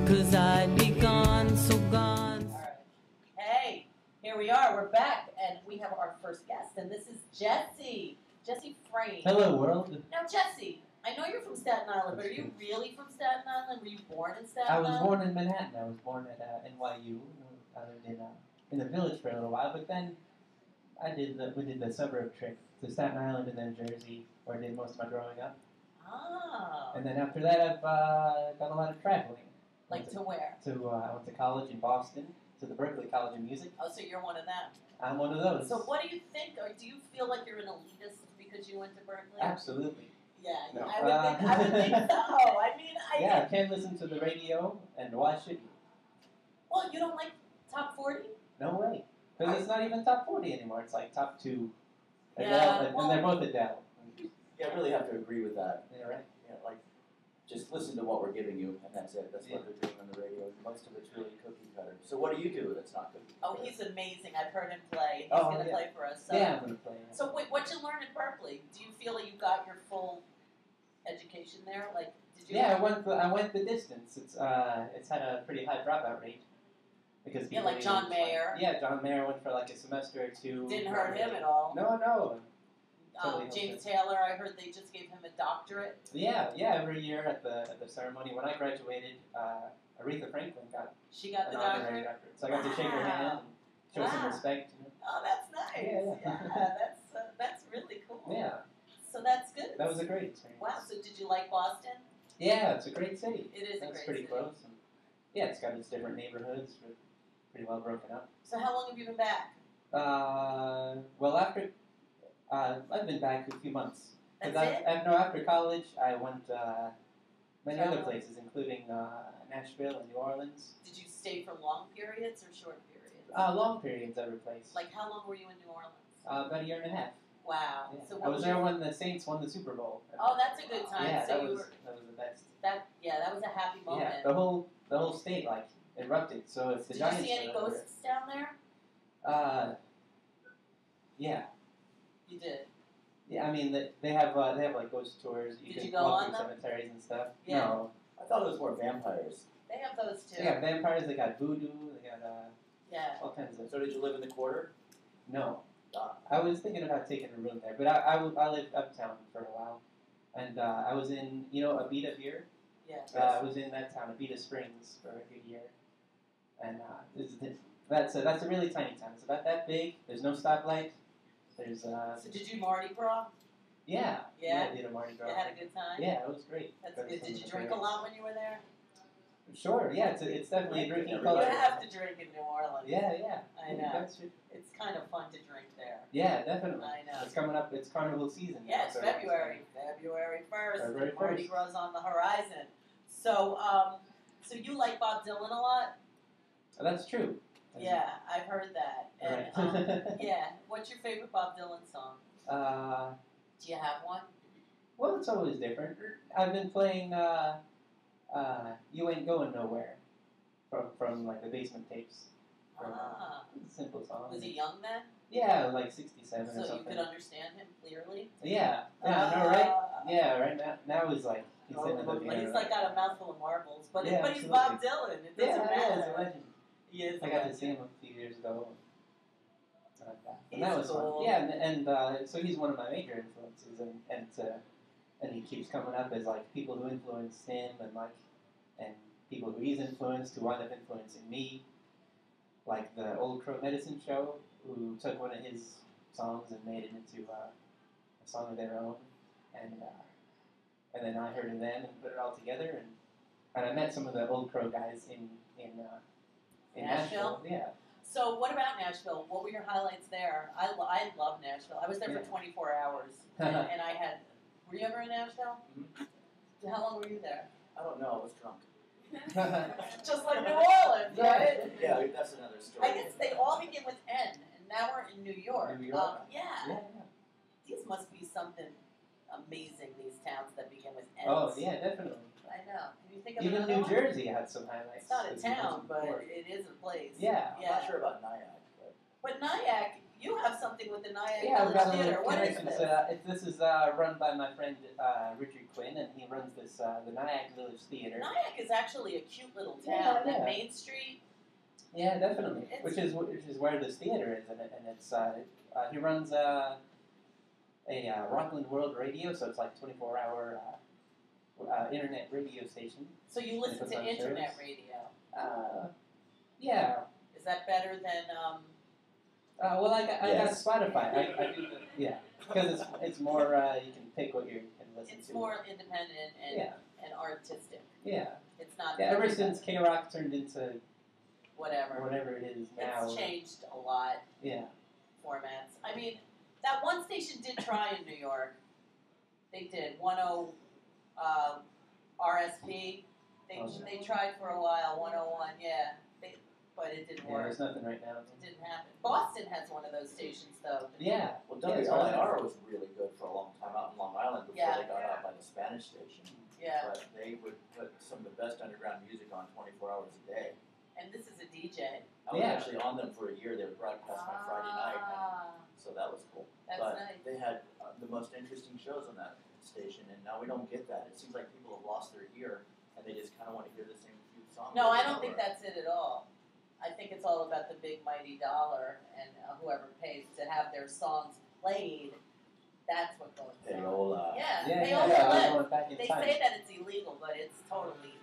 'cause I'd be gone, so gone. All right. Hey, here we are. We're back, and we have our first guest, and this is Jesse Frayne. Hello, world. Now, Jesse, I know you're from Staten Island, but are you really from Staten Island? Were you born in Staten I Island? was born in Manhattan. I was born at NYU. I lived in the village for a little while, but then we did the suburb trip to Staten Island and then Jersey, where I did most of my growing up. Ah. And then after that, I've done a lot of traveling. Like to where? I went to college in Boston, to the Berkeley College of Music. Oh, so you're one of them. I'm one of those. So what do you think, or do you feel like you're an elitist because you went to Berkeley? Absolutely. Yeah, No. I would think so. I mean, I can't listen to the radio, and why should you? Well, you don't like top 40? No way. Because it's not even top 40 anymore. It's like top 2. Yeah, Adele, and they're both Adele. Yeah, I really have to agree with that. Yeah, right. Yeah, like, just listen to what we're giving you, and that's it. That's what they're doing on the radio. Most of it's really cookie cutter. So what do you do that's not cookie cutter? Oh, he's amazing. I've heard him play. He's Oh, going to play for us. So. Yeah, I'm going to play. Yeah. So wait, what'd you learn at Berkeley? Do you feel like you got your full education there? Like, did you? Yeah, I went the distance. It's had a pretty high dropout rate because Yeah, like John Mayer. Yeah, John Mayer went for like a semester or two. Didn't hurt him at all. No. Totally James Taylor, I heard they just gave him a doctorate. Yeah. Every year at the ceremony when I graduated, Aretha Franklin got She got an the honorary doctorate. So I got to shake her hand and show some respect. You know? Oh, that's nice. Yeah. That's really cool. Yeah. So that's good. That was a great experience. Wow. So did you like Boston? Yeah, it's a great city. It is a great It's pretty city. close. And yeah, it's got its different neighborhoods, pretty well broken up. So how long have you been back? Well, after I've been back a few months. That's it? After college, I went many other Travel? places, including Nashville and New Orleans. Did you stay for long periods or short periods? Long periods every place. Like how long were you in New Orleans? About a year and a half. Wow. Yeah. So I was there when the Saints won the Super Bowl. Oh, that's a good time. Yeah, so that was the best. that was a happy moment. Yeah, the whole state like erupted. So it's the Did Giants. you see any ghosts down there? Yeah. You did. Yeah, I mean they have like ghost tours. Did can you go walk on through them? cemeteries and stuff. Yeah. No. I thought it was more vampires. They have those too. They got vampires. They got voodoo. They got Yeah. all kinds of. So did you live in the quarter? No. Ah. I was thinking about taking a room there, but I lived uptown for a while, and I was in Abita Beer. Yeah. I was in that town, Abita Springs, for a good year, and that's a really tiny town. It's about that big. There's no stoplight. There's So did you Mardi Gras? Yeah. Yeah? I did a Mardi Gras. You had a good time? Yeah, it was great. That's Got good. some Did of you the drink a favorites. lot when you were there? Sure. Yeah, it's definitely a drinking You culture. have to drink in New Orleans. Yeah. I know. That's it. It's kind of fun to drink there. Yeah, definitely. I know. It's coming up. It's carnival season. Yeah, it's So- February 1st. February Mardi 1st. Gras on the horizon. So, so you like Bob Dylan a lot? Oh, that's true. Yeah, I've heard that. And Right. yeah, what's your favorite Bob Dylan song? Do you have one? Well, it's always different. I've been playing "You Ain't Going Nowhere" from like the Basement Tapes. It's a simple song. Was he young then? Yeah, like 67 So or you something. could understand him clearly? Yeah, I know, right? Yeah, right now he's like he's sitting at the piano. He's like got a mouthful of marbles, but Yeah, he's Bob absolutely. Dylan. It doesn't Yeah, matter. he's a legend. He is. I got to see him a few years ago. And He's that was cool. fun. Yeah, and so he's one of my major influences, and he keeps coming up as like people who influenced him, and people who he's influenced who wind up influencing me, like the Old Crow Medicine Show, who took one of his songs and made it into a song of their own, and then I heard of them and put it all together, and I met some of the Old Crow guys in Nashville. Yeah. So what about Nashville? What were your highlights there? I love Nashville. I was there for 24 hours, and I had. Were you ever in Nashville? Mm-hmm. How long were you there? I don't know. I was drunk. Just like New Orleans, right? Yeah, that's another story. I guess they all begin with N, and now we're in New York. New York. Yeah. These must be something amazing. These towns that begin with N. Oh yeah, definitely. I know. Can you think of Even another New one? Jersey had some highlights. It's not a as you town, mentioned but before. it is a place. Yeah. I'm not sure about Nyack, but But Nyack, you have something with the Nyack Yeah, I've Village got a Theater. little What is connection. this? This is run by my friend Richard Quinn, and he runs this the Nyack Village Theater. Nyack is actually a cute little town. Yeah, yeah. That Main Street. Yeah, definitely. It's- Which is where this theater is, and it's he runs a Rockland World Radio, so it's like 24-hour internet radio station. So you listen puts to on internet shows. radio. Yeah. Is that better than Well, I got Yes. Spotify. I do because it's more you can pick what you can listen it's to. more independent and Yeah. and artistic. Yeah. It's not Yeah. Ever since K Rock turned into whatever. whatever it is now. It's changed a lot. Yeah. Formats. I mean, that one station did try in New York. They did 10 RSP. They tried for a while 101. Yeah. But it didn't Yeah. work. There's nothing right now. It didn't happen. Boston has one of those stations though. Yeah. Well, Yeah, it's WLIR was really good for a long time out in Long Island before Yeah. they got out by the Spanish station. Yeah. But they would put some of the best underground music on 24 hours a day. And this is a DJ. I was Yeah. actually on them for a year. They would broadcast my Friday night, Ah, so that was cool. that's but nice. they had the most interesting shows on that station, and now we don't get that. It seems like people have lost their ear, and they just kind of want to hear the same few songs. No, over I and don't think over. that's it at all. I think it's all about the big mighty dollar and whoever pays to have their songs played. That's what goes on. Payola. Yeah, Yeah. they Yeah. all Yeah. live. Going back in They time. say that it's illegal, but it's totally.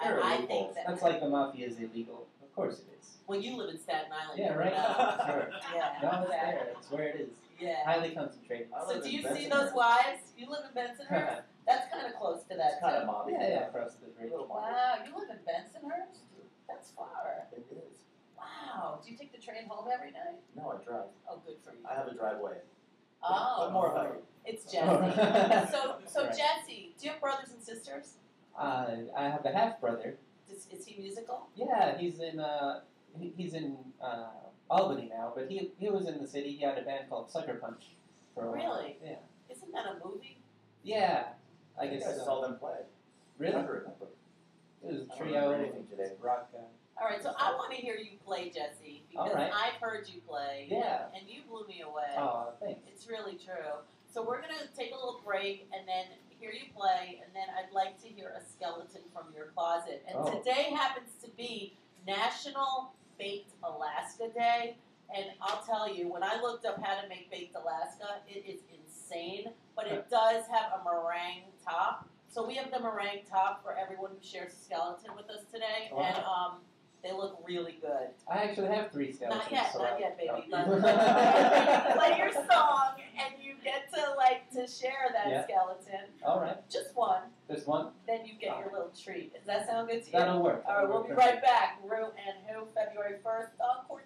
There are I think loopholes. that. That's like the mafia is illegal. Of course it is. Well, you live in Staten Island. Yeah. you Right. know. Sure. Yeah. No, it's exactly. there. It's where it is. Yeah. Highly concentrated. I So live do in you see Bensonhurst. those wives? You live in Bensonhurst? Yeah. That's kind of close to that It's kind too. of mobby. Yeah. Across the bridge. Little mobby. Wow, you live in Bensonhurst? That's far. It is. Wow. Do you take the train home every night? No, I drive. Oh, good for you. I have a driveway. Oh, But more of a it's Jesse. So Right. Jesse, do you have brothers and sisters? I have a half brother. Is he musical? Yeah, he's in Albany now, but he was in the city. He had a band called Sucker Punch for a while. Really? Yeah. Isn't that a movie? Yeah. I I think guess I saw them play. Really? I remember. It was a I don't trio. remember anything today. Rock. All right, so I want to hear you play, Jesse, because All right. I've heard you play. Yeah. And you blew me away. Oh, thanks. It's really true. So we're going to take a little break and then hear you play, and then I'd like to hear a skeleton from your closet. And Oh. today happens to be National Baked Alaska Day. And I'll tell you, when I looked up how to make baked Alaska, it is insane. But it does have a meringue top. So we have the meringue top for everyone who shares a skeleton with us today. Wow. And they look really good. I actually have 3 skeletons. Not yet, so not yet, baby. Oh. Play your song, and you get to share that Yeah. skeleton. All right. Just one. There's one. Then you get your little treat. Does that sound good to you? That'll work. All right, we'll be right back. ReW and WhO, February 1st on Court